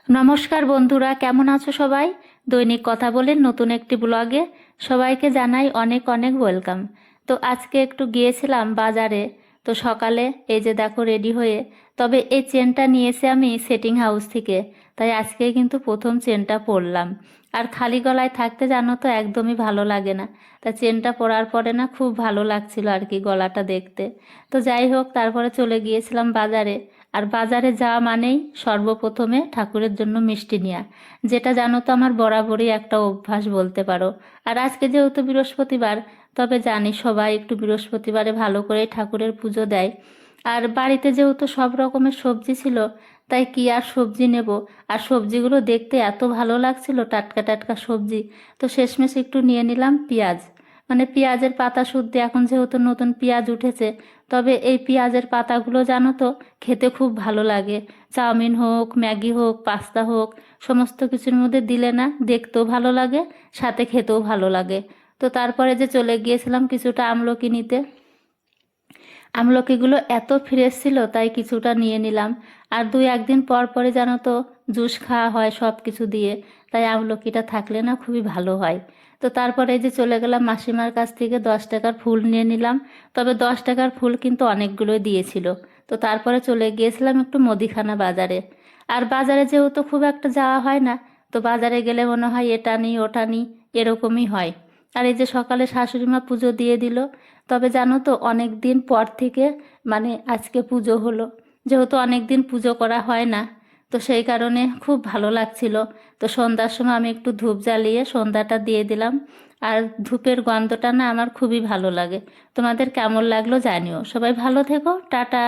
নমস্কার বন্ধুরা, কেমন আছো সবাই? দৈনিক কথা বলে নতুন একটি ব্লগে সবাইকে জানাই অনেক অনেক ওয়েলকাম। তো আজকে একটু গিয়েছিলাম বাজারে। তো সকালে এই যে দেখো রেডি হয়ে, তবে এই চেনটা নিয়েছি আমি সেটিং হাউস থেকে, তাই আজকে কিন্তু প্রথম চেনটা পরলাম। আর খালি গলায় থাকতে জানো তো একদমই ভালো লাগে না, তা চেনটা পরার পরে না খুব ভালো লাগছিল আর কি গলাটা দেখতে। তো যাই হোক, তারপরে চলে গিয়েছিলাম বাজারে। আর বাজারে যাওয়া মানেই সর্বপ্রথমে ঠাকুরের জন্য মিষ্টি নেওয়া, যেটা জানো তো আমার বরাবরই একটা অভ্যাস বলতে পারো। আর আজকে যেহেতু বৃহস্পতিবার, তবে জানি সবাই একটু বৃহস্পতিবারে ভালো করে ঠাকুরের পুজো দেয়। আর বাড়িতে যেহেতু সব রকমের সবজি ছিল, তাই কি আর সবজি নেব। আর সবজিগুলো দেখতে এত ভালো লাগছিল, টাটকা টাটকা সবজি। তো শেষমেশ একটু নিয়ে নিলাম পেঁয়াজ। মানে পেঁয়াজের পাতা শুদ্ধ, এখন যেহেতু নতুন পেঁয়াজ উঠেছে। তবে এই পেঁয়াজের পাতাগুলো জানো তো খেতে খুব ভালো লাগে। চাউমিন হোক, ম্যাগি হোক, পাস্তা হোক, সমস্ত কিছুর মধ্যে দিলে না দেখতেও ভালো লাগে, সাথে খেতেও ভালো লাগে। তো তারপরে যে চলে গিয়েছিলাম কিছুটা আমলকি নিতে। আমলকিগুলো এত ফ্রেশ ছিল, তাই কিছুটা নিয়ে নিলাম। আর দুই একদিন পর পরে জানো তো জুস খাওয়া হয় সব কিছু দিয়ে, তাই আমলকিটা থাকলে না খুবই ভালো হয়। তো তারপরে যে চলে গেলাম মাসিমার কাছ থেকে 10 টাকার ফুল নিয়ে নিলাম। তবে 10 টাকার ফুল কিন্তু অনেকগুলোই দিয়েছিল। তো তারপরে চলে গিয়েছিলাম একটু মুদিখানা বাজারে। আর বাজারে যেহেতু খুব একটা যাওয়া হয় না, তো বাজারে গেলে মনে হয় এটা নিই ওটা নিই, এরকমই হয়। আর এই যে সকালে শাশুড়ি মা পুজো দিয়ে দিল। তবে জানো তো অনেক দিন পর থেকে মানে আজকে পুজো হলো। যেহেতু অনেক দিন পুজো করা হয় না, তো সেই কারণে খুব ভালো লাগছিল। তো সন্ধ্যার সময় আমি একটু ধূপ জ্বালিয়ে সন্ধ্যাটা দিয়ে দিলাম। আর ধূপের গন্ধটা না আমার খুবই ভালো লাগে। তোমাদের কেমন লাগলো জানিও। সবাই ভালো থেকো, টাটা।